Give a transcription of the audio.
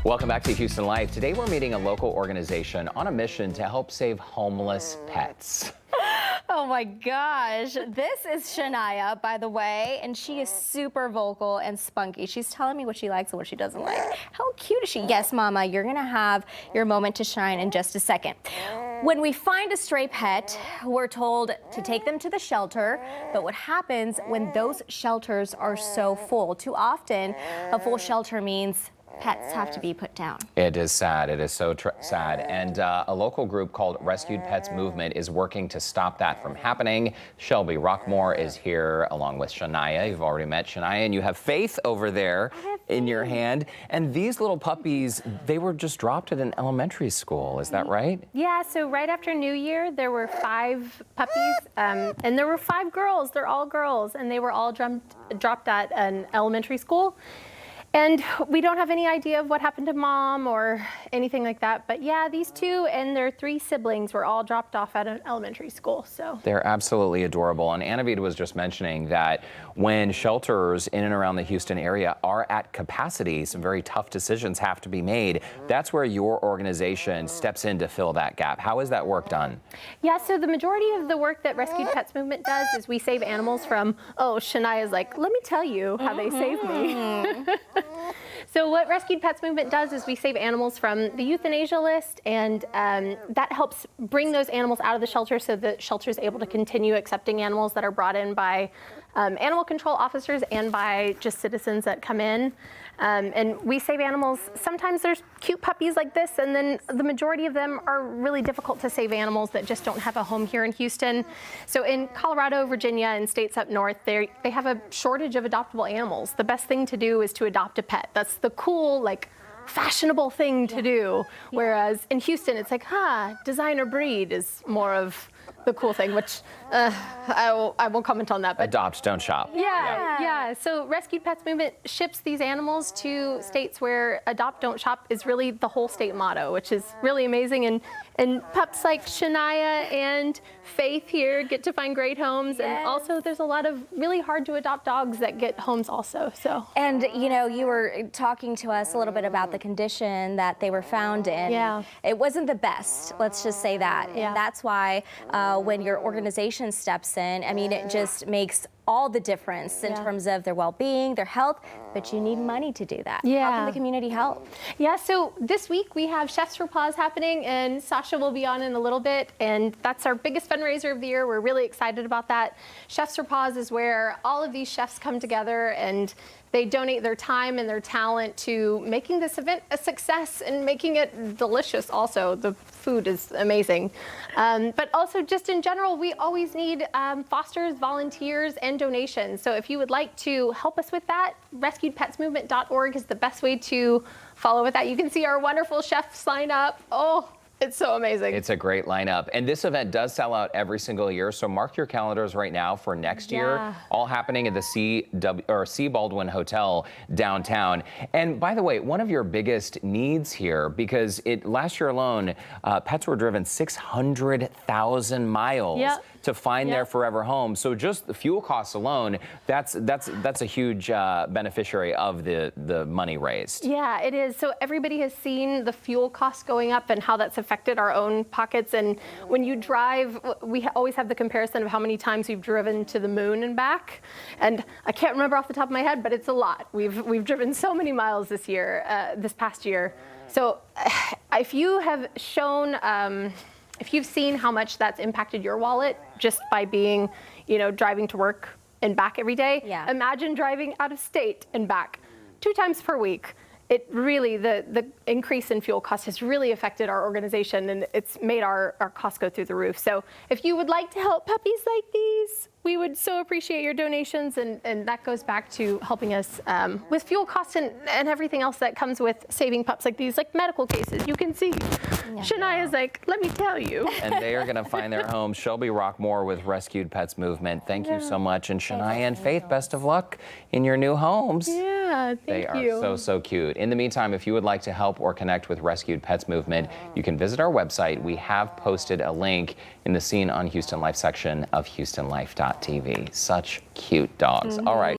Welcome back to Houston Life. Today we're meeting a local organization on a mission to help save homeless pets. Oh my gosh. This is Shania, by the way, and she is super vocal and spunky. She's telling me what she likes and what she doesn't like. How cute is she? Yes, Mama, you're gonna have your moment to shine in just a second. When we find a stray pet, we're told to take them to the shelter, but what happens when those shelters are so full? Too often, a full shelter means pets have to be put down. It is sad. It is so sad. And a local group called Rescued Pets Movement is working to stop that from happening. Shelby Rockmore is here along with Shania. You've already met Shania, and you have Faith over there in your hand. And these little puppies, they were just dropped at an elementary school. Is that right? Yeah, so right after New Year, there were 5 puppies, and there were 5 girls. They're all girls, and they were all dropped at an elementary school. And we don't have any idea of what happened to Mom or anything like that. But yeah, these 2 and their 3 siblings were all dropped off at an elementary school. So they're absolutely adorable. And Anavita was just mentioning that when shelters in and around the Houston area are at capacity, some very tough decisions have to be made. That's where your organization steps in to fill that gap. How is that work done? Yeah, so the majority of the work that Rescued Pets Movement does is we save animals from, Shania's like, let me tell you how they save me. So what Rescued Pets Movement does is we save animals from the euthanasia list, and that helps bring those animals out of the shelter so the shelter is able to continue accepting animals that are brought in by animal control officers and by just citizens that come in. And we save animals. Sometimes there's cute puppies like this, and then the majority of them are really difficult to save animals that just don't have a home here in Houston. So in Colorado, Virginia, and states up north, they have a shortage of adoptable animals. The best thing to do is to adopt a pet. That's the cool, fashionable thing to do. Whereas in Houston, it's like, designer breed is more of the cool thing, which I won't comment on that. But adopt, don't shop. Yeah. So Rescued Pets Movement ships these animals to states where adopt, don't shop is really the whole state motto, which is really amazing. And pups like Shania and Faith here get to find great homes. Yes. And also there's a lot of really hard to adopt dogs that get homes also. So. And you were talking to us a little bit about the condition that they were found in. Yeah. It wasn't the best, let's just say that. Yeah. And that's why when your organization steps in, it just makes all the difference in terms of their well-being, their health, but you need money to do that. Yeah. How can the community help? Yeah, so this week we have Chefs for Paws happening, and Sasha will be on in a little bit, and that's our biggest fundraiser of the year. We're really excited about that. Chefs for Paws is where all of these chefs come together and they donate their time and their talent to making this event a success and making it delicious also. The food is amazing. But also just in general, we always need fosters, volunteers, and donations. So if you would like to help us with that, rescuedpetsmovement.org is the best way to follow with that. You can see our wonderful chefs line up. Oh, it's so amazing. It's a great lineup. And this event does sell out every single year. So mark your calendars right now for next year. All happening at the C Baldwin Hotel downtown. And by the way, one of your biggest needs here, because last year alone, pets were driven 600,000 miles to find their forever home. So just the fuel costs alone, that's a huge beneficiary of the money raised. Yeah, it is. So everybody has seen the fuel costs going up and how that's affected our own pockets. And when you drive, we always have the comparison of how many times we've driven to the moon and back. And I can't remember off the top of my head, but it's a lot. We've driven so many miles this year, this past year. So if you have shown, if you've seen how much that's impacted your wallet just by being, driving to work and back every day, imagine driving out of state and back 2 times per week. It really, the increase in fuel costs has really affected our organization, and it's made our costs go through the roof. So if you would like to help puppies like these, we would so appreciate your donations, and that goes back to helping us with fuel costs and everything else that comes with saving pups like these, like medical cases. You can see Shania's like, let me tell you. And they are going to find their home. Shelby Rockmore with Rescued Pets Movement. Thank you so much. And Shania and Faith, best of luck in your new homes. Yeah, thank you. They are so cute. In the meantime, if you would like to help or connect with Rescued Pets Movement, you can visit our website. We have posted a link in the Scene on Houston Life section of HoustonLife.tv. Such cute dogs. All right.